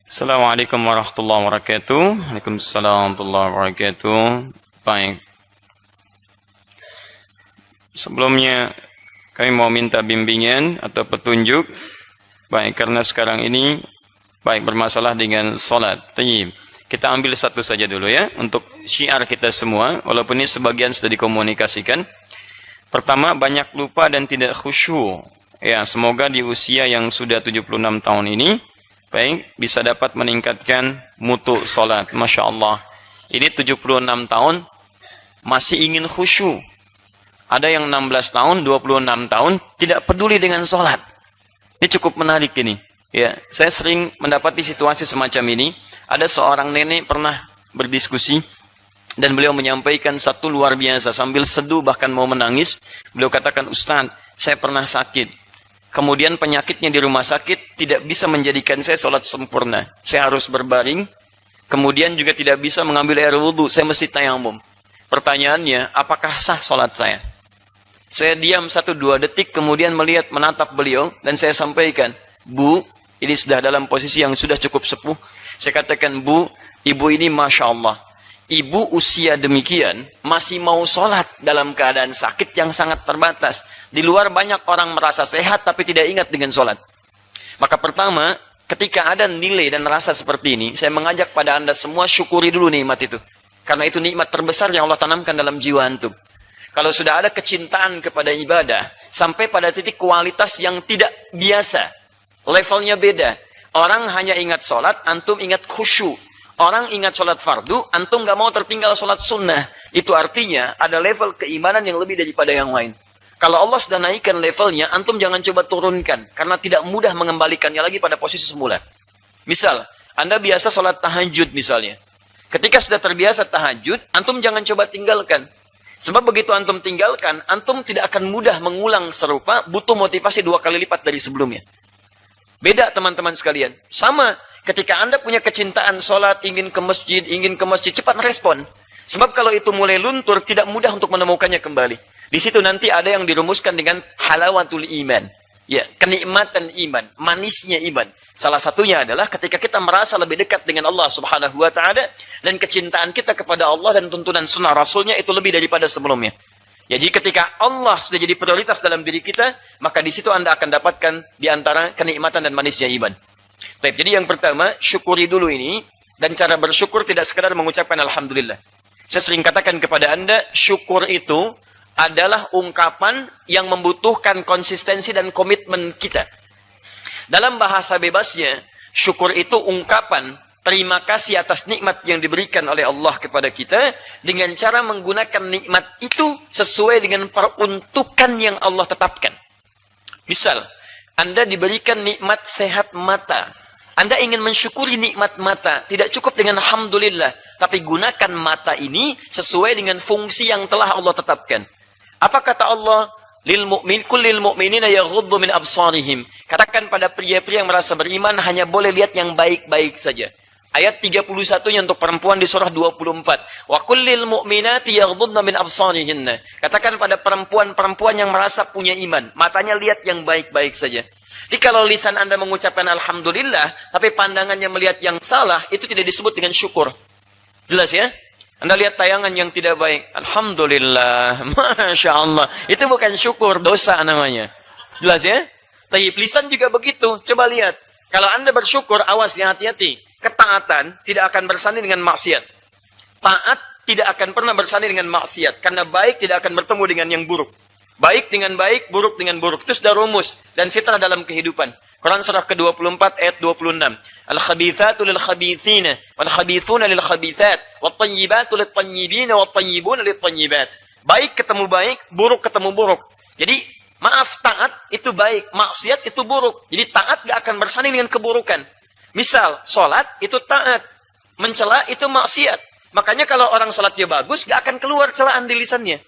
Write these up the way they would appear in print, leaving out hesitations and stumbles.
Assalamualaikum warahmatullahi wabarakatuh. Waalaikumsalam warahmatullahi wabarakatuh. Baik. Sebelumnya kami mau minta bimbingan atau petunjuk. Baik, karena sekarang ini bermasalah dengan salat. Tayyib. Kita ambil satu saja dulu ya untuk syiar kita semua, walaupun ini sebagian sudah dikomunikasikan. Pertama, banyak lupa dan tidak khusyuk. Ya, semoga di usia yang sudah 76 tahun ini bisa dapat meningkatkan mutu salat. Masya Allah. Ini 76 tahun masih ingin khusyuk. Ada yang 16 tahun, 26 tahun tidak peduli dengan salat. Ini cukup menarik ini. Ya, saya sering mendapati situasi semacam ini. Ada seorang nenek pernah berdiskusi dan beliau menyampaikan satu luar biasa sambil seduh bahkan mau menangis. Beliau katakan, "Ustaz, saya pernah sakit. Kemudian penyakitnya di rumah sakit tidak bisa menjadikan saya sholat sempurna. Saya harus berbaring. Kemudian juga tidak bisa mengambil air wudhu. Saya mesti tayamum. Pertanyaannya, apakah sah sholat saya?" Saya diam 1-2 detik, kemudian menatap beliau, dan saya sampaikan, "Bu, ini sudah dalam posisi yang sudah cukup sepuh." Saya katakan, "Bu, ibu ini Masya Allah. Ibu usia demikian masih mau sholat dalam keadaan sakit yang sangat terbatas. Di luar banyak orang merasa sehat tapi tidak ingat dengan sholat." Maka pertama, ketika ada nilai dan rasa seperti ini, saya mengajak pada Anda semua syukuri dulu nikmat itu. Karena itu nikmat terbesar yang Allah tanamkan dalam jiwa antum. Kalau sudah ada kecintaan kepada ibadah, sampai pada titik kualitas yang tidak biasa, levelnya beda. Orang hanya ingat sholat, antum ingat khusyuk. Orang ingat sholat fardu, antum gak mau tertinggal sholat sunnah. Itu artinya ada level keimanan yang lebih daripada yang lain. Kalau Allah sudah naikkan levelnya, antum jangan coba turunkan. Karena tidak mudah mengembalikannya lagi pada posisi semula. Misal, Anda biasa sholat tahajud misalnya. Ketika sudah terbiasa tahajud, antum jangan coba tinggalkan. Sebab begitu antum tinggalkan, antum tidak akan mudah mengulang serupa, butuh motivasi 2 kali lipat dari sebelumnya. Beda teman-teman sekalian. Sama. Ketika Anda punya kecintaan sholat, ingin ke masjid, cepat respon. Sebab kalau itu mulai luntur, tidak mudah untuk menemukannya kembali. Di situ nanti ada yang dirumuskan dengan halawatul iman. Ya, kenikmatan iman, manisnya iman. Salah satunya adalah ketika kita merasa lebih dekat dengan Allah Subhanahu wa Ta'ala, dan kecintaan kita kepada Allah dan tuntunan sunnah Rasulnya itu lebih daripada sebelumnya. Jadi ketika Allah sudah jadi prioritas dalam diri kita, maka di situ Anda akan dapatkan di antara kenikmatan dan manisnya iman. Baik, jadi yang pertama, syukuri dulu ini, dan cara bersyukur tidak sekadar mengucapkan Alhamdulillah. Saya sering katakan kepada Anda, syukur itu adalah ungkapan yang membutuhkan konsistensi dan komitmen kita. Dalam bahasa bebasnya, syukur itu ungkapan terima kasih atas nikmat yang diberikan oleh Allah kepada kita, dengan cara menggunakan nikmat itu sesuai dengan peruntukan yang Allah tetapkan. Misal, Anda diberikan nikmat sehat mata. Anda ingin mensyukuri nikmat mata, tidak cukup dengan Alhamdulillah, tapi gunakan mata ini sesuai dengan fungsi yang telah Allah tetapkan. Apa kata Allah? Kullil mu'minina yaghuddu min absarihim. Katakan pada pria-pria yang merasa beriman, hanya boleh lihat yang baik-baik saja. Ayat 31-nya untuk perempuan di surah 24. Wa kullil mu'minati yaghuddna min absarihinna. Katakan pada perempuan-perempuan yang merasa punya iman, matanya lihat yang baik-baik saja. Jadi kalau lisan Anda mengucapkan Alhamdulillah, tapi pandangannya melihat yang salah, itu tidak disebut dengan syukur. Jelas ya? Anda lihat tayangan yang tidak baik, Alhamdulillah, Masya Allah. Itu bukan syukur, dosa namanya. Jelas ya? Tapi lisan juga begitu. Coba lihat. Kalau Anda bersyukur, awas ya, hati-hati. Ketaatan tidak akan bersanding dengan maksiat. Taat tidak akan pernah bersanding dengan maksiat. Karena baik tidak akan bertemu dengan yang buruk. Baik dengan baik, buruk dengan buruk. Itu sudah rumus dan fitrah dalam kehidupan. Quran surah ke-24 ayat 26. Al-khabithatu lil-khabithina, wal-khabithuna lil-khabithat, wat-tayyibatu lit-tayyibina, wat-tayyibuna lit-tayyibat. Baik ketemu baik, buruk ketemu buruk. Jadi, maaf, taat itu baik, maksiat itu buruk. Jadi taat gak akan bersanding dengan keburukan. Misal, sholat itu taat, mencela itu maksiat. Makanya kalau orang sholatnya bagus, gak akan keluar celaan di lisannya.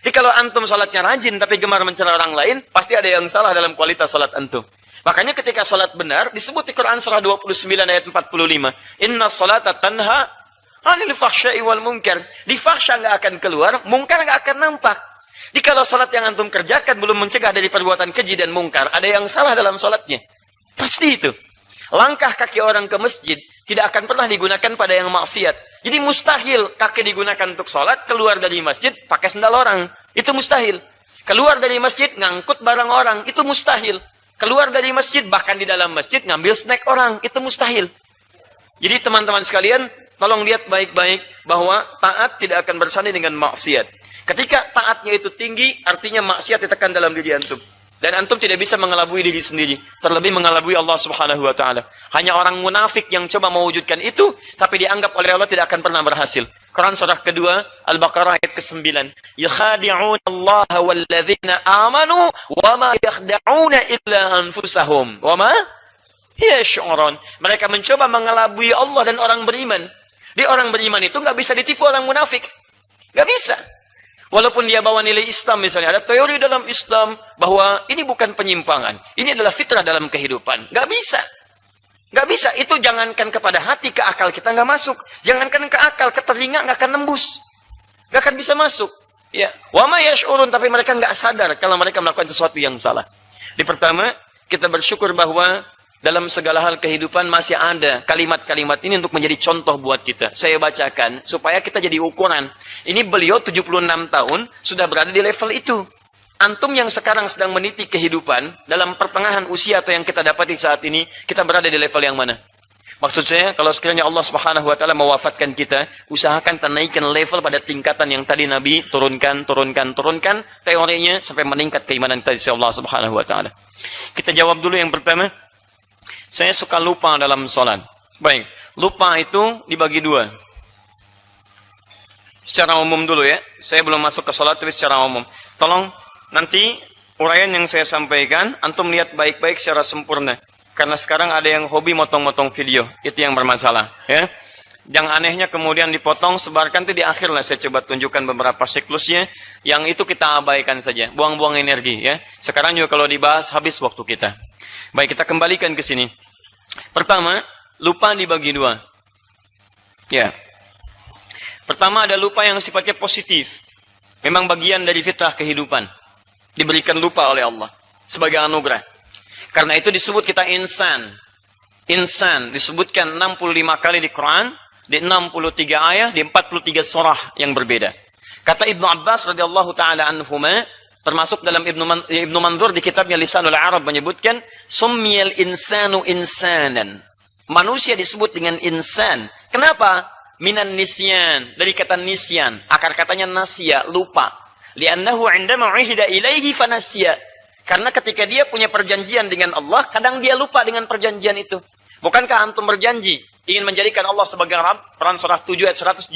Jadi kalau antum salatnya rajin tapi gemar mencela orang lain, pasti ada yang salah dalam kualitas salat antum. Makanya ketika salat benar disebut di Quran surah 29 ayat 45. Inna salata tanha 'anil fahsya'i wal munkar. Di fahsya enggak akan keluar, mungkar enggak akan nampak. Jadi kalau salat yang antum kerjakan belum mencegah dari perbuatan keji dan mungkar, ada yang salah dalam salatnya. Pasti itu. Langkah kaki orang ke masjid tidak akan pernah digunakan pada yang maksiat. Jadi mustahil kaki digunakan untuk sholat, keluar dari masjid pakai sendal orang. Itu mustahil. Keluar dari masjid ngangkut barang orang. Itu mustahil. Keluar dari masjid, bahkan di dalam masjid ngambil snack orang. Itu mustahil. Jadi teman-teman sekalian, tolong lihat baik-baik bahwa taat tidak akan bersanding dengan maksiat. Ketika taatnya itu tinggi, artinya maksiat ditekan dalam diri antum. Dan antum tidak bisa mengelabui diri sendiri. Terlebih mengelabui Allah subhanahu wa ta'ala. Hanya orang munafik yang coba mewujudkan itu, tapi dianggap oleh Allah tidak akan pernah berhasil. Quran surah kedua, Al-Baqarah ayat ke-9. Yakhadi'un Allah walladzina amanu, wa ma yakhda'una illa anfusahum. Wa ma yash'urun. Mereka mencoba mengelabui Allah dan orang beriman. Di orang beriman itu nggak bisa ditipu orang munafik. Nggak bisa. Walaupun dia bawa nilai Islam misalnya, ada teori dalam Islam bahwa ini bukan penyimpangan, ini adalah fitrah dalam kehidupan. Nggak bisa. Nggak bisa. Itu jangankan kepada hati, ke akal kita nggak masuk. Jangankan ke akal, ke telinga nggak akan nembus. Nggak akan bisa masuk. Ya. Wa ma yash'urun, tapi mereka nggak sadar kalau mereka melakukan sesuatu yang salah. Di pertama, kita bersyukur bahwa dalam segala hal kehidupan masih ada kalimat-kalimat ini untuk menjadi contoh buat kita. Saya bacakan supaya kita jadi ukuran. Ini beliau 76 tahun sudah berada di level itu. Antum yang sekarang sedang meniti kehidupan dalam pertengahan usia atau yang kita dapati saat ini, kita berada di level yang mana? Maksud saya, kalau sekiranya Allah Subhanahu wa taala mewafatkan kita, usahakan naikkan level pada tingkatan yang tadi Nabi turunkan teorinya sampai meningkat keimanan kita di Allah Subhanahu wa taala. Kita jawab dulu yang pertama. Saya suka lupa dalam sholat. Baik, lupa itu dibagi dua. Secara umum dulu ya. Saya belum masuk ke sholat, tapi secara umum. Tolong nanti uraian yang saya sampaikan, antum lihat baik-baik secara sempurna. Karena sekarang ada yang hobi motong-motong video. Itu yang bermasalah. Ya. Yang anehnya kemudian dipotong, sebarkan itu di akhir lah. Saya coba tunjukkan beberapa siklusnya. Yang itu kita abaikan saja. Buang-buang energi. Ya. Sekarang juga kalau dibahas, habis waktu kita. Baik, kita kembalikan ke sini. Pertama, lupa dibagi dua. Ya. Pertama ada lupa yang sifatnya positif. Memang bagian dari fitrah kehidupan. Diberikan lupa oleh Allah sebagai anugerah. Karena itu disebut kita insan. Insan disebutkan 65 kali di Quran, di 63 ayat, di 43 surah yang berbeda. Kata Ibnu Abbas radhiyallahu taala anhuma, termasuk dalam Ibnu Manzur di kitabnya Lisanul Arab menyebutkan summiyal insanu insanan. Manusia disebut dengan insan. Kenapa? Minan nisyan, dari kata nisyan, akar katanya nasya, lupa. Li'annahu 'indama 'uhida ilaihi fanasya. Karena ketika dia punya perjanjian dengan Allah, kadang dia lupa dengan perjanjian itu. Bukankah antum berjanji ingin menjadikan Allah sebagai Rabb? Quran surah 7 ayat 172.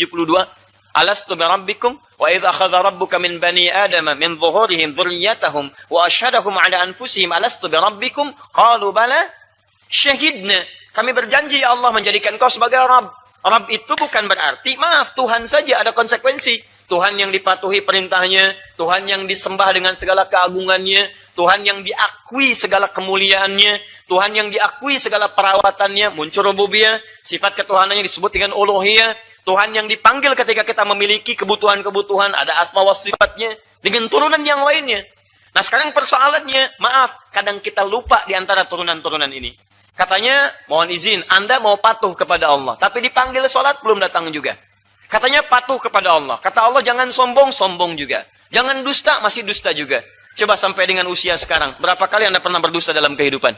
Alastu birabbikum wa idza akhadha rabbuka min bani adama min dhuhurihim dhurriyyatahum wa asyhadahum ala anfusihim alastu birabbikum qalu bala syahidna. Kami berjanji ya Allah menjadikan kau sebagai Rabb. Rabb itu bukan berarti maaf Tuhan saja, ada konsekuensi. Tuhan yang dipatuhi perintahnya, Tuhan yang disembah dengan segala keagungannya, Tuhan yang diakui segala kemuliaannya, Tuhan yang diakui segala perawatannya, muncul rububiyah, sifat ketuhanannya disebut dengan uluhiyah, Tuhan yang dipanggil ketika kita memiliki kebutuhan-kebutuhan, ada asma wa sifatnya, dengan turunan yang lainnya. Nah sekarang persoalannya, maaf, kadang kita lupa di antara turunan-turunan ini. Katanya, mohon izin, Anda mau patuh kepada Allah, tapi dipanggil sholat belum datang juga. Katanya patuh kepada Allah. Kata Allah jangan sombong, sombong juga. Jangan dusta, masih dusta juga. Coba sampai dengan usia sekarang, berapa kali Anda pernah berdusta dalam kehidupan?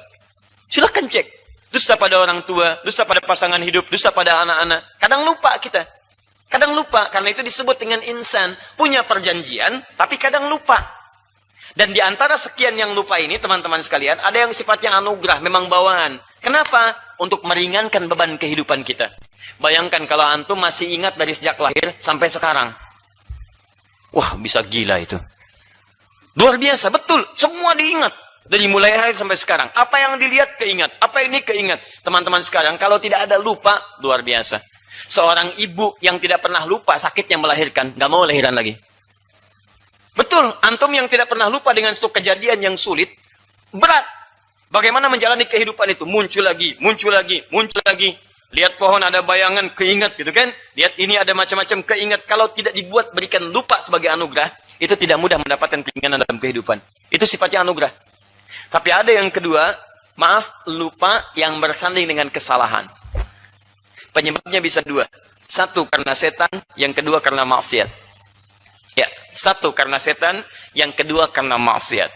Silahkan cek. Dusta pada orang tua, dusta pada pasangan hidup, dusta pada anak-anak. Kadang lupa kita. Kadang lupa, karena itu disebut dengan insan. Punya perjanjian, tapi kadang lupa. Dan di antara sekian yang lupa ini, teman-teman sekalian, ada yang sifatnya anugerah, memang bawaan. Kenapa? Untuk meringankan beban kehidupan kita. Bayangkan kalau antum masih ingat dari sejak lahir sampai sekarang. Wah, bisa gila itu. Luar biasa, betul. Semua diingat. Dari mulai lahir sampai sekarang. Apa yang dilihat, keingat. Apa ini, keingat. Teman-teman sekarang, kalau tidak ada lupa, luar biasa. Seorang ibu yang tidak pernah lupa sakitnya melahirkan, nggak mau lahiran lagi. Betul, antum yang tidak pernah lupa dengan suatu kejadian yang sulit, berat. Bagaimana menjalani kehidupan itu? Muncul lagi, muncul lagi, muncul lagi. Lihat pohon ada bayangan, keingat gitu kan? Lihat ini ada macam-macam, keingat. Kalau tidak dibuat berikan lupa sebagai anugerah, itu tidak mudah mendapatkan keringanan dalam kehidupan. Itu sifatnya anugerah. Tapi ada yang kedua, Maaf, lupa yang bersanding dengan kesalahan. Penyebabnya bisa dua. Satu karena setan, yang kedua karena maksiat. Ya, satu karena setan, yang kedua karena maksiat.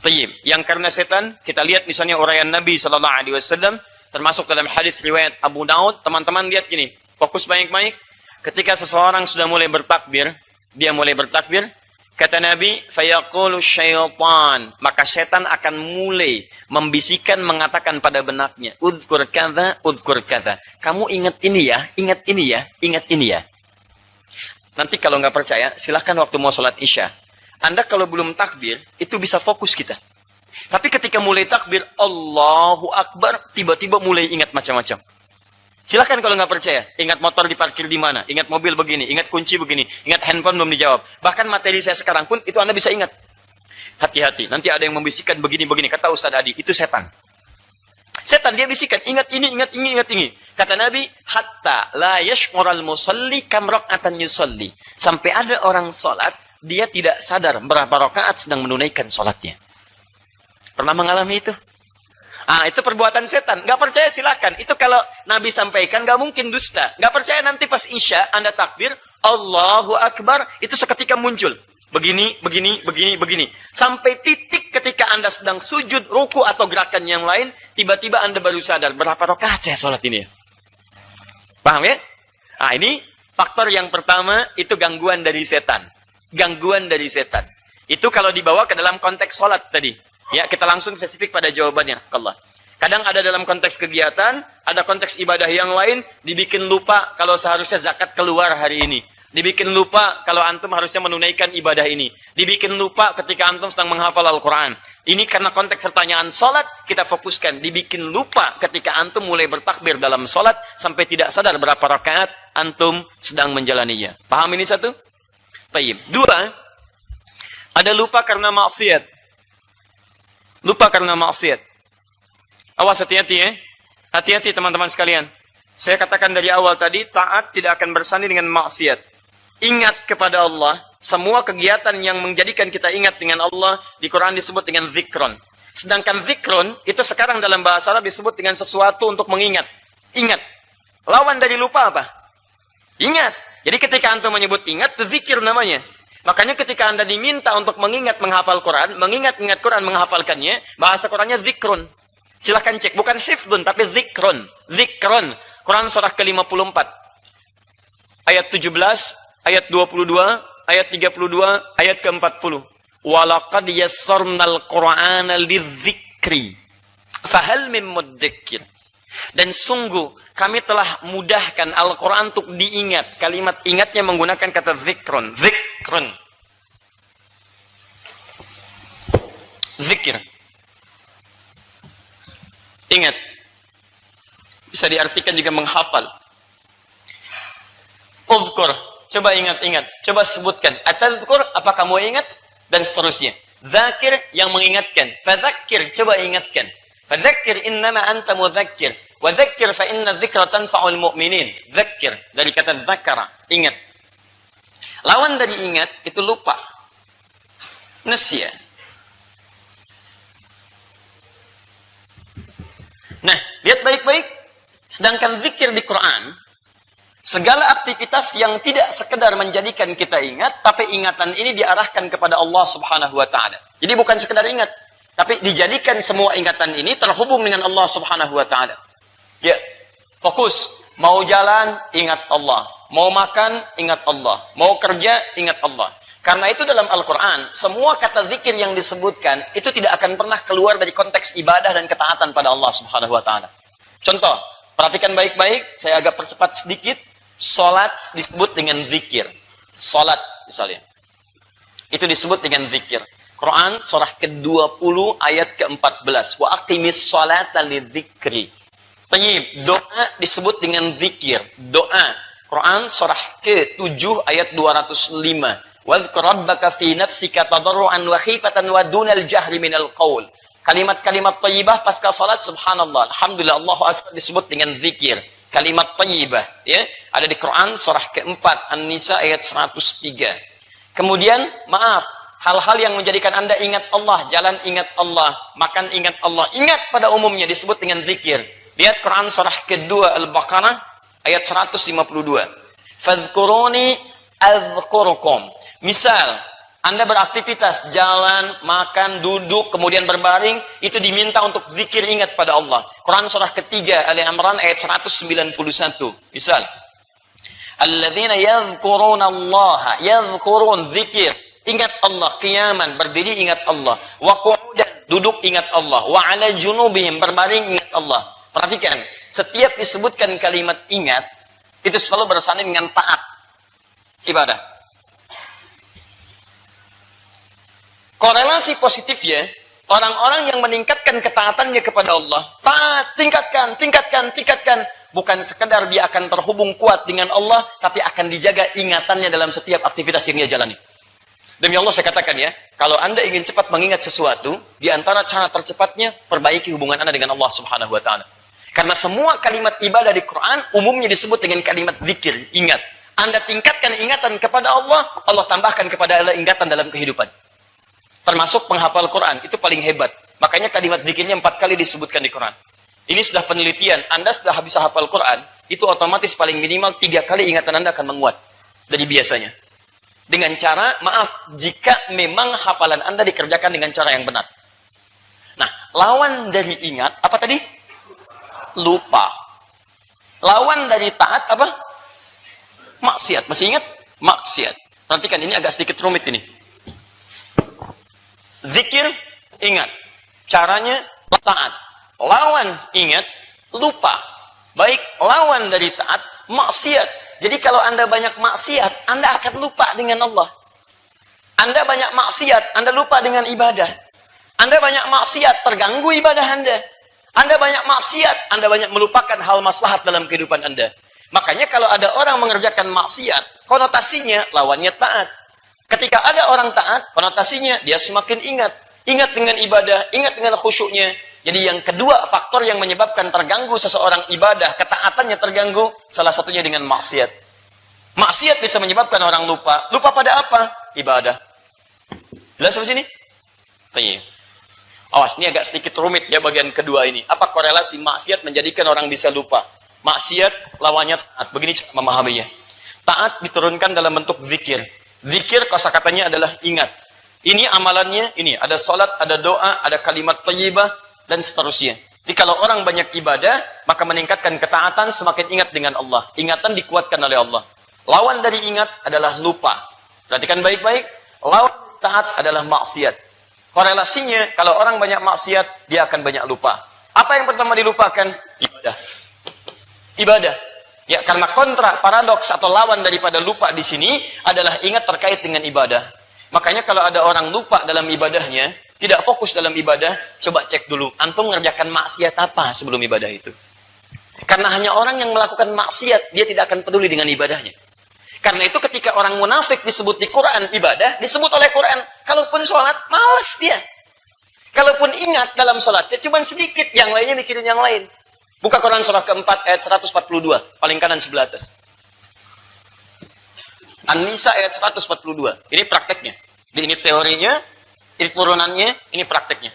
Tayyib, yang karena setan, kita lihat misalnya uraian Nabi SAW, termasuk dalam hadis riwayat Abu Daud. Teman-teman lihat gini, fokus baik-baik. Ketika seseorang sudah mulai bertakbir, dia mulai bertakbir, kata Nabi, fayaqulu syaitan, maka setan akan mulai membisikkan, mengatakan pada benaknya, udhkur kadza, udhkur kadza. Kamu ingat ini ya, ingat ini ya, ingat ini ya. Nanti kalau nggak percaya, silahkan waktu mau sholat isya. Anda kalau belum takbir, itu bisa fokus kita. Tapi ketika mulai takbir, Allahu Akbar, tiba-tiba mulai ingat macam-macam. Silahkan kalau nggak percaya, ingat motor diparkir di mana, ingat mobil begini, ingat kunci begini, ingat handphone belum dijawab. Bahkan materi saya sekarang pun, itu Anda bisa ingat. Hati-hati, nanti ada yang membisikkan begini-begini, kata Ustaz Adi, itu setan. Setan dia bisikan, ingat ini, ingat ini, ingat ini. Kata Nabi, hatta la yash'ural musalli kam raka'atan yusalli. Sampai ada orang sholat, dia tidak sadar berapa rakaat sedang menunaikan sholatnya. Pernah mengalami itu? Ah, itu perbuatan setan. Nggak percaya silakan. Itu kalau Nabi sampaikan, nggak mungkin dusta. Nggak percaya nanti pas isya, Anda takbir, Allahu Akbar, itu seketika muncul. Begini, begini, begini, begini. Sampai titik ketika Anda sedang sujud, ruku, atau gerakan yang lain, tiba-tiba Anda baru sadar, berapa rakaat saya sholat ini? Paham ya? Nah, ini faktor yang pertama, itu gangguan dari setan. Gangguan dari setan. Itu kalau dibawa ke dalam konteks sholat tadi. Ya, kita langsung spesifik pada jawabannya. Allah. Kadang ada dalam konteks kegiatan, ada konteks ibadah yang lain, dibikin lupa kalau seharusnya zakat keluar hari ini. Dibikin lupa kalau antum harusnya menunaikan ibadah ini. Dibikin lupa ketika antum sedang menghafal Al-Quran. Ini karena konteks pertanyaan sholat, kita fokuskan. Dibikin lupa ketika antum mulai bertakbir dalam sholat, sampai tidak sadar berapa rakaat antum sedang menjalaninya. Paham ini satu? Baik. Dua, ada lupa karena maksiat. Lupa karena maksiat. Awas, hati-hati ya. Hati-hati teman-teman sekalian. Saya katakan dari awal tadi, taat tidak akan bersanding dengan maksiat. Ingat kepada Allah. Semua kegiatan yang menjadikan kita ingat dengan Allah, di Quran disebut dengan zikron. Sedangkan zikron, itu sekarang dalam bahasa Arab disebut dengan sesuatu untuk mengingat. Ingat. Lawan dari lupa apa? Ingat. Jadi ketika antum menyebut ingat, itu zikir namanya. Makanya ketika Anda diminta untuk mengingat menghafal Quran, mengingat-ingat Quran menghafalkannya, bahasa Qurannya zikrun. Silahkan cek, bukan hifdun, tapi zikrun. Zikrun. Quran surah ke-54. Ayat 17, ayat 22, ayat 32, ayat ke-40. Walaqad yassarnal Qur'ana lidzikri. Fahal min muddakir. Dan sungguh, kami telah mudahkan Al-Quran untuk diingat. Kalimat ingatnya menggunakan kata zikrun. Zikrun. Zikir. Ingat. Bisa diartikan juga menghafal. Uzkur. Coba ingat-ingat. Coba sebutkan. Atadzkur, apa kamu ingat? Dan seterusnya. Zakir, yang mengingatkan. Fadzakir, coba ingatkan. Fadzakir innama anta mudzakir. Wa dzakir fa inna dzikra tanfa'ul mu'minin. Dzakir dari kata dzakara, ingat. Lawan dari ingat itu lupa. Nasya. Nah, lihat baik-baik. Sedangkan zikir di Quran, segala aktivitas yang tidak sekedar menjadikan kita ingat, tapi ingatan ini diarahkan kepada Allah Subhanahu wa taala. Jadi bukan sekedar ingat, tapi dijadikan semua ingatan ini terhubung dengan Allah Subhanahu wa taala. Ya, fokus. Mau jalan, ingat Allah. Mau makan, ingat Allah. Mau kerja, ingat Allah. Karena itu dalam Al-Quran, semua kata zikir yang disebutkan, itu tidak akan pernah keluar dari konteks ibadah dan ketaatan pada Allah Subhanahu wa ta'ala. Contoh, perhatikan baik-baik, saya agak percepat sedikit. Salat disebut dengan zikir. Salat, misalnya. Itu disebut dengan zikir. Quran, surah ke-20, ayat ke-14. Wa aqimis salata lidzikri. Tayyib, doa disebut dengan zikir. Doa. Quran surah ke-7 ayat 205. Wadhkur rabbaka fi nafsika tadarruan wa khifatan wa dunal jahri minal qaul. Kalimat-kalimat thayyibah pasca salat, subhanallah, alhamdulillah, Allahu akbar, disebut dengan zikir. Kalimat thayyibah, ya, ada di Quran surah ke-4 An-Nisa ayat 103. Kemudian, maaf, hal-hal yang menjadikan Anda ingat Allah, jalan ingat Allah, makan ingat Allah, ingat pada umumnya disebut dengan zikir. Lihat Quran surah kedua Al-Baqarah ayat 152. Fadhkuruni adzkurukum. Misal, Anda beraktivitas, jalan, makan, duduk, kemudian berbaring, itu diminta untuk zikir ingat pada Allah. Quran surah ketiga Ali Imran ayat 191. Misal, alladzina yadhkuruna Allah, yadhkurun zikir, ingat Allah, qiyaman, berdiri ingat Allah, wa qu'udan, duduk ingat Allah, wa ala junubihim, berbaring ingat Allah. Perhatikan, setiap disebutkan kalimat ingat, itu selalu bersanding dengan taat, ibadah. Korelasi positifnya, orang-orang yang meningkatkan ketaatannya kepada Allah, taat, tingkatkan. Bukan sekedar dia akan terhubung kuat dengan Allah, tapi akan dijaga ingatannya dalam setiap aktivitas yang dia jalani. Demi Allah saya katakan ya, kalau Anda ingin cepat mengingat sesuatu, di antara cara tercepatnya, perbaiki hubungan Anda dengan Allah Subhanahu wa Ta'ala. Karena semua kalimat ibadah di Quran umumnya disebut dengan kalimat zikir, ingat. Anda tingkatkan ingatan kepada Allah, Allah tambahkan kepada Anda ingatan dalam kehidupan. Termasuk penghafal Quran, itu paling hebat. Makanya kalimat zikirnya 4 kali disebutkan di Quran. Ini sudah penelitian, Anda sudah bisa hafal Quran, itu otomatis paling minimal 3 kali ingatan Anda akan menguat dari biasanya. Dengan cara, maaf, jika memang hafalan Anda dikerjakan dengan cara yang benar. Nah, lawan dari ingat, apa tadi? Lupa. Lawan dari taat, apa? Maksiat. Masih ingat? Maksiat. Perhatikan, ini agak sedikit rumit ini. Zikir, ingat. Caranya, taat. Lawan, ingat, lupa. Baik, lawan dari taat, maksiat. Jadi kalau Anda banyak maksiat, Anda akan lupa dengan Allah. Anda banyak maksiat, Anda lupa dengan ibadah. Anda banyak maksiat, terganggu ibadah Anda. Anda banyak maksiat, Anda banyak melupakan hal maslahat dalam kehidupan Anda. Makanya kalau ada orang mengerjakan maksiat, konotasinya lawannya taat. Ketika ada orang taat, konotasinya dia semakin ingat. Ingat dengan ibadah, ingat dengan khusyuknya. Jadi yang kedua faktor yang menyebabkan terganggu seseorang ibadah, ketaatannya terganggu, salah satunya dengan maksiat. Maksiat bisa menyebabkan orang lupa. Lupa pada apa? Ibadah. Jelas sampai sini? Tanya. Awas, ini agak sedikit rumit ya bagian kedua ini. Apa korelasi maksiat menjadikan orang bisa lupa? Maksiat lawannya taat. Begini cara memahaminya. Taat diturunkan dalam bentuk zikir. Zikir kosakatanya adalah ingat. Ini amalannya, ini ada salat, ada doa, ada kalimat thayyibah dan seterusnya. Jadi kalau orang banyak ibadah, maka meningkatkan ketaatan, semakin ingat dengan Allah. Ingatan dikuatkan oleh Allah. Lawan dari ingat adalah lupa. Perhatikan baik-baik. Lawan taat adalah maksiat. Korelasinya, kalau orang banyak maksiat, dia akan banyak lupa. Apa yang pertama dilupakan? Ibadah. Ibadah. Ya, karena kontra, paradoks atau lawan daripada lupa di sini adalah ingat terkait dengan ibadah. Makanya kalau ada orang lupa dalam ibadahnya, tidak fokus dalam ibadah, coba cek dulu. Antum mengerjakan maksiat apa sebelum ibadah itu? Karena hanya orang yang melakukan maksiat, dia tidak akan peduli dengan ibadahnya. Karena itu ketika orang munafik disebut di Quran ibadah, disebut oleh Quran, kalaupun sholat, malas dia. Kalaupun ingat dalam sholatnya, cuma sedikit, yang lainnya mikirin yang lain. Buka Quran surah keempat ayat 142, paling kanan sebelah atas. An-Nisa ayat 142. Ini prakteknya. Ini teorinya, ini turunannya, ini prakteknya.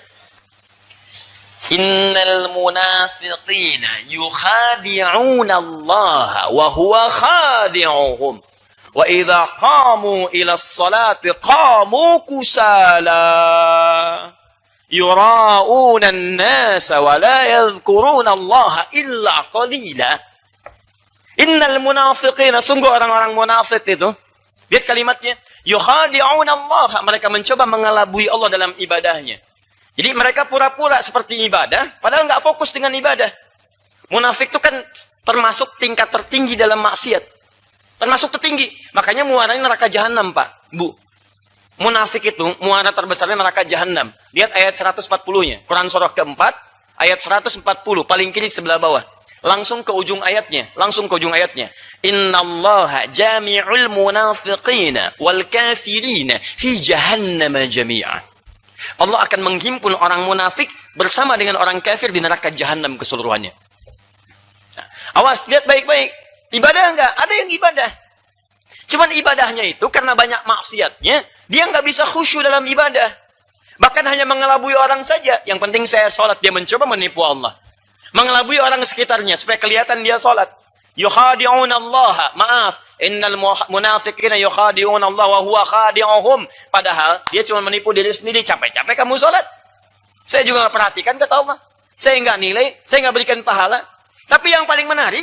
Innal munafiqina yukhadi'una Allah wa huwa khadi'uhum. Wa idza qamu ila as-salati qamu kusala. Yura'una an-nasa wa la yadhkuruna Allah illa qalila. Innal munafiqina, sungguh orang-orang munafik itu. Lihat kalimatnya, yukhadi'una Allah, mereka mencoba mengelabui Allah dalam ibadahnya. Jadi mereka pura-pura seperti ibadah, padahal nggak fokus dengan ibadah. Munafik itu kan termasuk tingkat tertinggi dalam maksiat. Termasuk tertinggi. Makanya muaranya neraka jahanam, Pak, Bu. Munafik itu muara terbesarnya neraka jahanam. Lihat ayat 140-nya. Quran surah keempat, ayat 140, paling kiri sebelah bawah. Langsung ke ujung ayatnya. Innallaha jami'ul munafiqina wal kafirina fi jahannama jami'a. Allah akan menghimpun orang munafik bersama dengan orang kafir di neraka jahanam keseluruhannya. Nah, awas, lihat baik-baik. Ibadah enggak? Ada yang ibadah. Cuman ibadahnya itu karena banyak maksiatnya, Dia nggak bisa khusyuk dalam ibadah. Bahkan hanya mengelabui orang saja. Yang penting saya sholat. Dia mencoba menipu Allah. Mengelabui orang sekitarnya supaya kelihatan dia sholat. Yukhadi'un Allah. Maaf. Innal munafiqina yukhadi'un Allah wa huwa khadi'uhum. Padahal dia cuma menipu diri sendiri. Capek-capek kamu sholat. Saya juga nggak perhatikan, kata Allah. Saya nggak nilai. Saya nggak berikan pahala. Tapi yang paling menarik,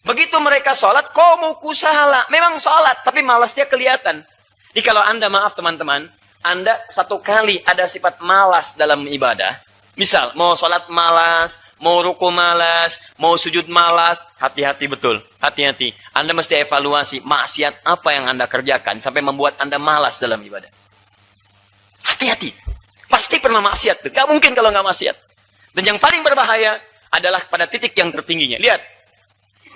begitu mereka sholat, qamu kusala. Memang sholat, tapi malasnya kelihatan. Jadi kalau Anda, maaf teman-teman, Anda satu kali ada sifat malas dalam ibadah. Misal, mau sholat malas, mau ruku malas, mau sujud malas. Hati-hati betul, hati-hati. Anda mesti evaluasi maksiat apa yang Anda kerjakan sampai membuat Anda malas dalam ibadah. Hati-hati. Pasti pernah maksiat. Gak mungkin kalau nggak maksiat. Dan yang paling berbahaya adalah pada titik yang tertingginya. Lihat.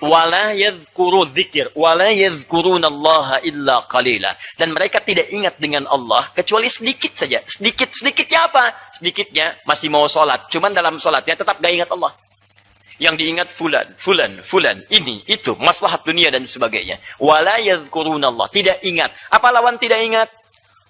Wala yadhkuru dzikir wala yadhkurunallaha illa qalila, dan mereka tidak ingat dengan Allah kecuali sedikit saja. Sedikitnya apa? Sedikitnya masih mau sholat, cuman dalam sholatnya tetap gak ingat Allah. Yang diingat fulan, ini, itu, maslahat dunia dan sebagainya. Wala yadhkurunallah, tidak ingat. Apa lawan tidak ingat?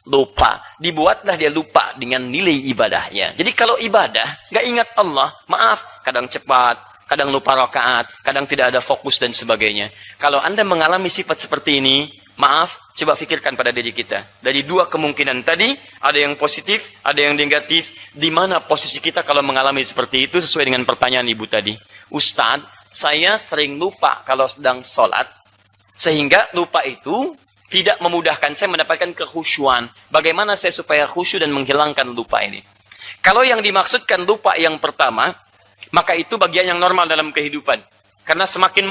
Lupa. Dibuatlah dia lupa dengan nilai ibadahnya. Jadi kalau ibadah gak ingat Allah, maaf, kadang cepat, kadang lupa rakaat, kadang tidak ada fokus dan sebagainya. Kalau Anda mengalami sifat seperti ini, maaf, coba pikirkan pada diri kita. Dari dua kemungkinan tadi, ada yang positif, ada yang negatif. Di mana posisi kita kalau mengalami seperti itu sesuai dengan pertanyaan Ibu tadi? Ustadz, saya sering lupa kalau sedang sholat, sehingga lupa itu tidak memudahkan saya mendapatkan kekhusyuan. Bagaimana saya supaya khusyuk dan menghilangkan lupa ini? Kalau yang dimaksudkan lupa yang pertama, maka itu bagian yang normal dalam kehidupan. Karena semakin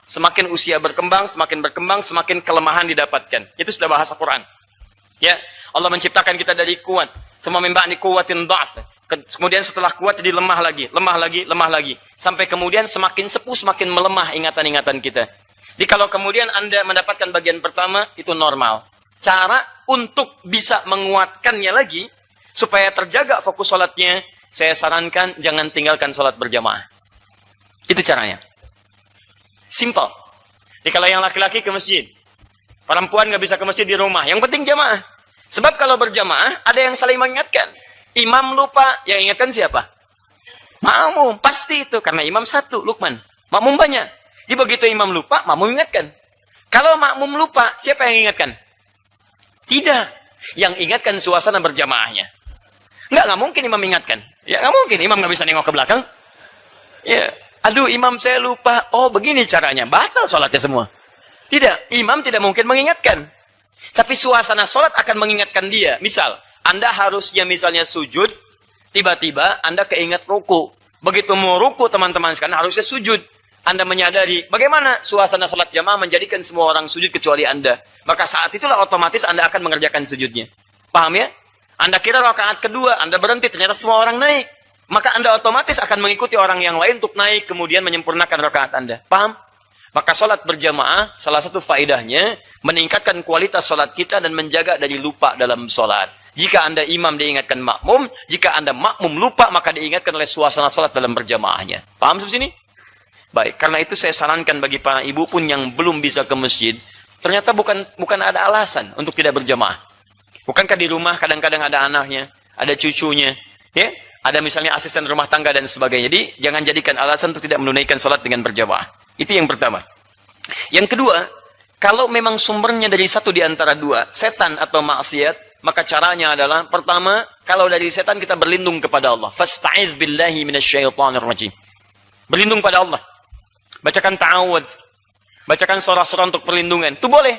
semakin usia berkembang, semakin kelemahan didapatkan. Itu sudah bahasa Quran. Ya, Allah menciptakan kita dari kuat. Semua memba'ni kuwatin dha'f. Kemudian setelah kuat jadi lemah lagi. Sampai kemudian semakin sepuh, semakin melemah ingatan-ingatan kita. Jadi kalau kemudian Anda mendapatkan bagian pertama, itu normal. Cara untuk bisa menguatkannya lagi, supaya terjaga fokus sholatnya, saya sarankan jangan tinggalkan sholat berjamaah. Itu caranya. Simple. Jadi kalau yang laki-laki ke masjid, perempuan nggak bisa ke masjid di rumah. Yang penting jamaah. Sebab kalau berjamaah, ada yang saling mengingatkan. Imam lupa, yang ingatkan siapa? Makmum. Pasti itu. Karena imam satu, Lukman. Makmum banyak. Jadi begitu imam lupa, makmum ingatkan. Kalau makmum lupa, siapa yang ingatkan? Tidak. Yang ingatkan suasana berjamaahnya. Nggak mungkin imam ingatkan. Ya, nggak mungkin. Imam nggak bisa nengok ke belakang. Ya, aduh imam saya lupa. Oh, begini caranya. Batal sholatnya semua. Tidak. Imam tidak mungkin mengingatkan. Tapi suasana sholat akan mengingatkan dia. Misal, Anda harusnya misalnya sujud, tiba-tiba Anda keingat ruku. Begitu mau ruku, teman-teman sekarang harusnya sujud. Anda menyadari bagaimana suasana sholat jamaah menjadikan semua orang sujud kecuali Anda. Maka saat itulah otomatis Anda akan mengerjakan sujudnya. Paham ya? Anda kira rakaat kedua, Anda berhenti, ternyata semua orang naik. Maka Anda otomatis akan mengikuti orang yang lain untuk naik, kemudian menyempurnakan rakaat Anda. Paham? Maka sholat berjamaah, salah satu faedahnya, meningkatkan kualitas sholat kita dan menjaga dari lupa dalam sholat. Jika Anda imam diingatkan makmum, jika Anda makmum lupa, maka diingatkan oleh suasana sholat dalam berjamaahnya. Paham sampai sini? Baik, karena itu saya sarankan bagi para ibu pun yang belum bisa ke masjid, ternyata bukan ada alasan untuk tidak berjamaah. Bukankah di rumah kadang-kadang ada anaknya, ada cucunya, ya, ada misalnya asisten rumah tangga dan sebagainya. Jadi jangan jadikan alasan untuk tidak menunaikan sholat dengan berjamaah. Itu yang pertama. Yang kedua, kalau memang sumbernya dari satu di antara dua, setan atau maksiat, maka caranya adalah pertama, kalau dari setan kita berlindung kepada Allah. Fasta'iz billahi minasyaitonir rajim. Berlindung pada Allah. Bacakan ta'awudz. Bacakan surah-surah untuk perlindungan. Itu boleh.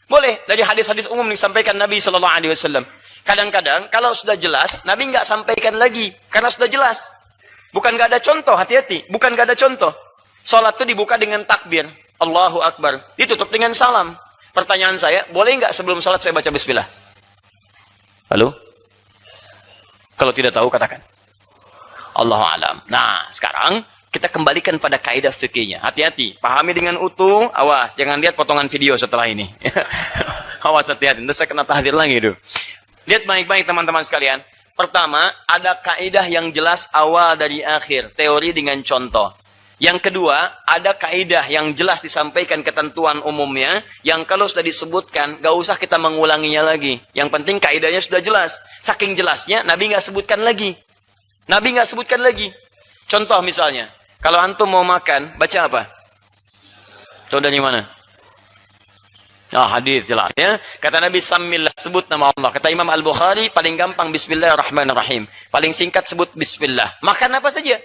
Boleh. Dari hadis-hadis umum disampaikan Nabi SAW. Kadang-kadang kalau sudah jelas, Nabi nggak sampaikan lagi. Karena sudah jelas. Bukan nggak ada contoh, hati-hati. Bukan nggak ada contoh. Sholat itu dibuka dengan takbir. Allahu Akbar. Ditutup dengan salam. Pertanyaan saya, boleh nggak sebelum sholat saya baca bismillah? Halo? Kalau tidak tahu, katakan. Allahu a'lam. Nah, sekarang kita kembalikan pada kaidah fikihnya. Hati-hati, pahami dengan utuh. Awas, jangan lihat potongan video setelah ini. Awas, hati-hati. Nanti saya kena tahdir lagi itu. Lihat baik-baik teman-teman sekalian. Pertama, ada kaidah yang jelas awal dari akhir. Teori dengan contoh. Yang kedua, ada kaidah yang jelas disampaikan ketentuan umumnya, yang kalau sudah disebutkan, gak usah kita mengulanginya lagi. Yang penting kaidahnya sudah jelas. Saking jelasnya, Nabi nggak sebutkan lagi. Nabi nggak sebutkan lagi. Contoh misalnya, kalau antum mau makan, baca apa? Tahu dari mana? Hadis jelas ya. Kata Nabi, samillah, sebut nama Allah. Kata Imam Al-Bukhari, paling gampang Bismillahirrahmanirrahim. Paling singkat sebut Bismillah. Makan apa saja?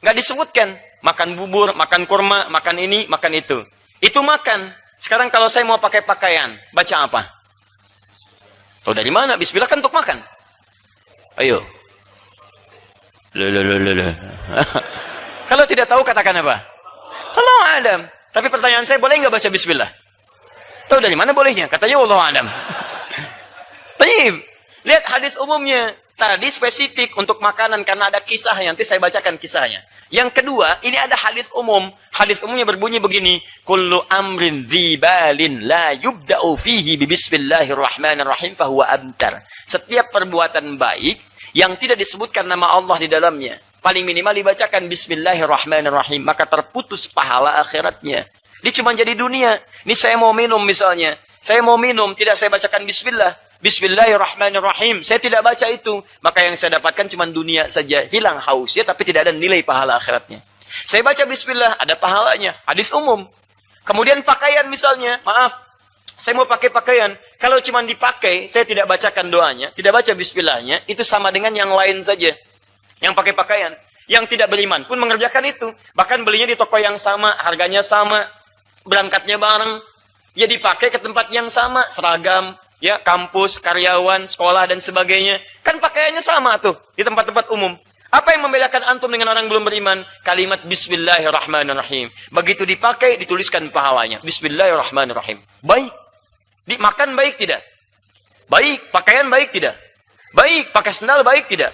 Nggak disebutkan. Makan bubur, makan kurma, makan ini, makan itu. Itu makan. Sekarang kalau saya mau pakai pakaian, baca apa? Tahu dari mana? Bismillah kan untuk makan. Ayo. Kalau tidak tahu katakan apa? Allah Adam. Tapi pertanyaan saya, boleh nggak baca Bismillah? Tahu dari mana bolehnya? Katanya Allah Adam. Baik. Lihat hadis umumnya. Tadi spesifik untuk makanan karena ada kisahnya. Nanti saya bacakan kisahnya. Yang kedua, ini ada hadis umum. Hadis umumnya berbunyi begini. Kullu amrin dzibalin la yubda'u fihi bismillahirrahmanirrahim fahuwa abtar. Setiap perbuatan baik yang tidak disebutkan nama Allah di dalamnya, paling minimal dibacakan bismillahirrahmanirrahim, maka terputus pahala akhiratnya. Ini cuma jadi dunia. Ini saya mau minum misalnya. Saya mau minum, tidak saya bacakan bismillah. Bismillahirrahmanirrahim. Saya tidak baca itu. Maka yang saya dapatkan cuma dunia saja. Hilang hausnya, tapi tidak ada nilai pahala akhiratnya. Saya baca bismillah, ada pahalanya. Hadis umum. Kemudian pakaian misalnya. Maaf, saya mau pakai pakaian. Kalau cuma dipakai, saya tidak bacakan doanya, tidak baca bismillahnya, itu sama dengan yang lain saja. Yang pakai pakaian. Yang tidak beriman pun mengerjakan itu. Bahkan belinya di toko yang sama, harganya sama, berangkatnya bareng. Ya dipakai ke tempat yang sama, seragam, ya kampus, karyawan, sekolah dan sebagainya. Kan pakaiannya sama tuh di tempat-tempat umum. Apa yang membedakan antum dengan orang belum beriman? Kalimat bismillahirrahmanirrahim. Begitu dipakai, dituliskan pahalanya. Bismillahirrahmanirrahim. Baik. Dimakan baik tidak? Baik. Pakaian baik tidak? Baik. Pakai sendal baik tidak?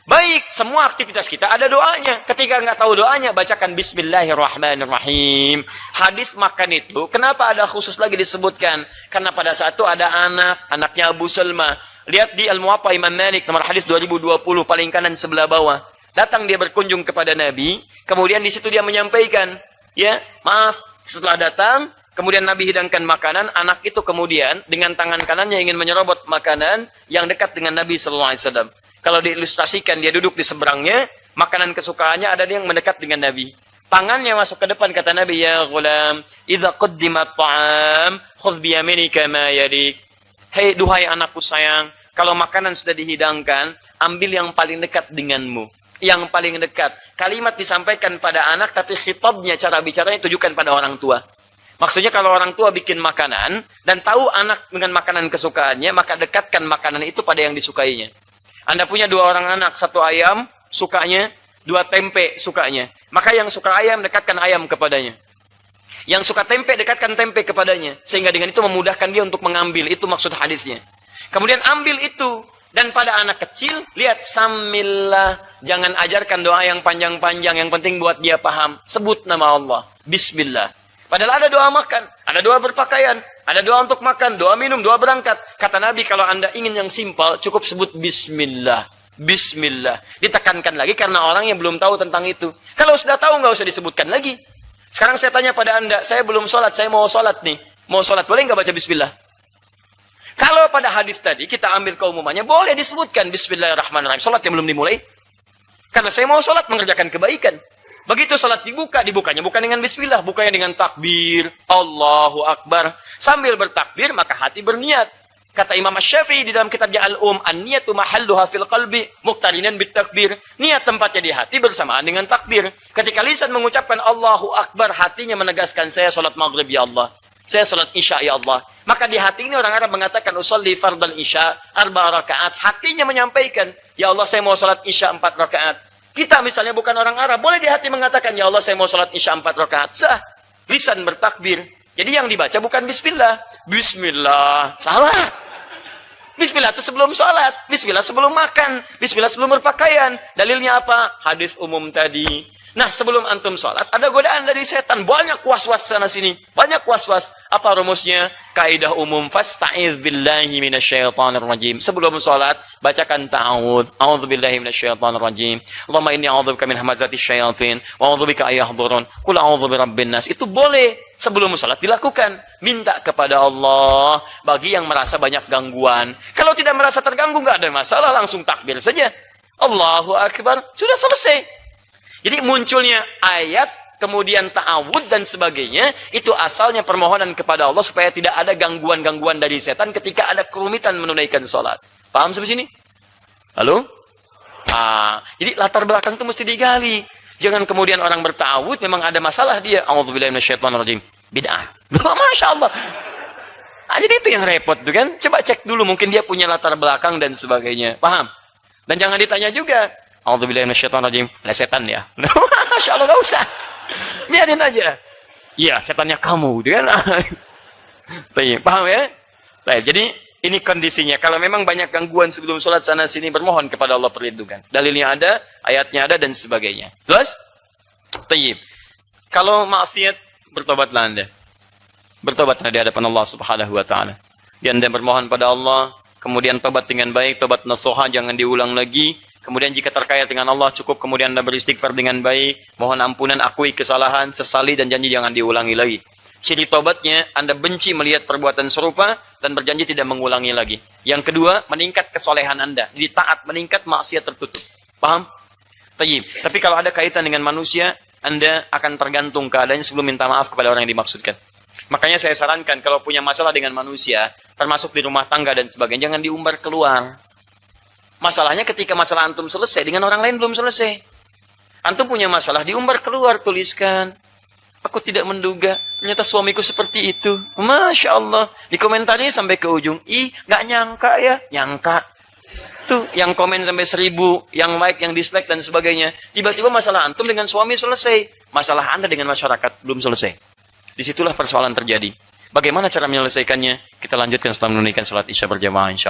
Baik. Semua aktivitas kita ada doanya. Ketika nggak tahu doanya, bacakan bismillahirrahmanirrahim. Hadis makan itu, kenapa ada khusus lagi disebutkan? Karena pada saat itu ada anaknya Abu Salma. Lihat di Al-Muwatta Imam Malik, nomor hadis 2020, paling kanan sebelah bawah. Datang dia berkunjung kepada Nabi, kemudian di situ dia menyampaikan, ya, maaf, setelah datang, kemudian Nabi hidangkan makanan, anak itu kemudian dengan tangan kanannya ingin menyerobot makanan yang dekat dengan Nabi SAW. Kalau diilustrasikan, dia duduk di seberangnya, makanan kesukaannya ada yang mendekat dengan Nabi. Tangannya masuk ke depan, kata Nabi, ya ghulam, idza quddimat ta'am, khudh biyaminika ma yadik. Hei, duhai anakku sayang, kalau makanan sudah dihidangkan, ambil yang paling dekat denganmu. Yang paling dekat. Kalimat disampaikan pada anak, tapi khitabnya, cara bicaranya tujukan pada orang tua. Maksudnya kalau orang tua bikin makanan, dan tahu anak dengan makanan kesukaannya, maka dekatkan makanan itu pada yang disukainya. Anda punya 2 orang anak, 1 ayam sukanya, 2 tempe sukanya. Maka yang suka ayam, dekatkan ayam kepadanya. Yang suka tempe, dekatkan tempe kepadanya. Sehingga dengan itu memudahkan dia untuk mengambil. Itu maksud hadisnya. Kemudian ambil itu. Dan pada anak kecil, lihat, samillah. Jangan ajarkan doa yang panjang-panjang. Yang penting buat dia paham. Sebut nama Allah. Bismillah. Padahal ada doa makan. Ada doa berpakaian. Ada doa untuk makan, doa minum, doa berangkat. Kata Nabi, kalau Anda ingin yang simpel, cukup sebut Bismillah. Bismillah. Ditekankan lagi karena orang yang belum tahu tentang itu. Kalau sudah tahu, nggak usah disebutkan lagi. Sekarang saya tanya pada Anda, saya belum sholat, saya mau sholat nih. Mau sholat, boleh nggak baca Bismillah? Kalau pada hadis tadi, kita ambil keumumannya, boleh disebutkan Bismillahirrahmanirrahim. Sholat yang belum dimulai. Karena saya mau sholat, mengerjakan kebaikan. Begitu salat dibuka, dibukanya bukan dengan bismillah, bukanya dengan takbir, Allahu Akbar. Sambil bertakbir, maka hati berniat. Kata Imam Asy-Syafi'i di dalam kitabnya Al-Um, an-niyatu mahalluha fil qalbi muqtarinan bit takbir. Niat tempatnya di hati bersamaan dengan takbir. Ketika lisan mengucapkan Allahu Akbar, hatinya menegaskan, saya salat maghrib ya Allah. Saya salat isya ya Allah. Maka di hati ini orang Arab mengatakan, usolli fardal isya 4 rakaat. Hatinya menyampaikan, ya Allah saya mau salat isya 4 rakaat. Kita misalnya bukan orang Arab, boleh di hati mengatakan, ya Allah saya mau salat isya 4 rakaat. Sah. Lisan bertakbir. Jadi yang dibaca bukan bismillah. Bismillah. Salah. Bismillah itu sebelum salat. Bismillah sebelum makan. Bismillah sebelum berpakaian. Dalilnya apa? Hadis umum tadi. Nah, sebelum antum salat, ada godaan dari setan. Banyak was-was sana sini. Banyak banyak was-was. Apa rumusnya? Kaidah umum, fasta'iz billahi minasyaitonir rajim. Sebelum salat, bacakan ta'awudz. A'udzubillahi minasyaitonir rajim. Allahumma inni a'udzubika min hamazatis syayatin wa a'udzubika an yahdurun. Qul a'udzu birabbin nas. Itu boleh sebelum salat dilakukan. Minta kepada Allah bagi yang merasa banyak gangguan. Kalau tidak merasa terganggu, enggak ada masalah, langsung takbir saja. Allahu akbar, sudah selesai. Jadi munculnya ayat, kemudian ta'awud dan sebagainya, itu asalnya permohonan kepada Allah supaya tidak ada gangguan-gangguan dari setan ketika ada kerumitan menunaikan sholat. Paham sampai sini? Halo? Jadi latar belakang itu mesti digali. Jangan kemudian orang berta'awud memang ada masalah dia. A'udzubillahi minasyaitonirrajim. Bid'ah. Masya Allah. Jadi itu yang repot tuh kan. Coba cek dulu, mungkin dia punya latar belakang dan sebagainya. Paham? Dan jangan ditanya juga. A'udzubillahi minasyaitonirrajim. Ada setan ya? Masya Allah, gak usah. Biarin aja. Iya, setannya kamu, kan? Paham ya? Baik, jadi ini kondisinya. Kalau memang banyak gangguan sebelum sholat sana sini, bermohon kepada Allah perlindungan. Dalilnya ada, ayatnya ada dan sebagainya. Terus? Tayyib. Kalau maksiat, bertobatlah Anda. Bertobatlah di hadapan Allah Subhanahu wa taala. Dan Anda bermohon pada Allah, kemudian tobat dengan baik, tobat nasuha, jangan diulang lagi. Kemudian jika terkait dengan Allah, cukup kemudian Anda beristighfar dengan baik, mohon ampunan, akui kesalahan, sesali, dan janji jangan diulangi lagi. Ciri tobatnya, Anda benci melihat perbuatan serupa, dan berjanji tidak mengulangi lagi. Yang kedua, meningkat kesolehan Anda. Jadi taat, meningkat, maksiat tertutup. Paham? Tayyib. Tapi kalau ada kaitan dengan manusia, Anda akan tergantung keadaannya sebelum minta maaf kepada orang yang dimaksudkan. Makanya saya sarankan, kalau punya masalah dengan manusia, termasuk di rumah tangga dan sebagainya, jangan diumbar keluar. Masalahnya ketika masalah antum selesai, dengan orang lain belum selesai. Antum punya masalah, diumbar keluar, tuliskan. Aku tidak menduga, ternyata suamiku seperti itu. Masya Allah. Di komentarnya sampai ke ujung. Ih, gak nyangka ya. Nyangka. Tuh, yang komen sampai 1000, yang like, yang dislike, dan sebagainya. Tiba-tiba masalah antum dengan suami selesai. Masalah Anda dengan masyarakat belum selesai. Disitulah persoalan terjadi. Bagaimana cara menyelesaikannya? Kita lanjutkan setelah menunaikan sholat isya berjamaah insya Allah.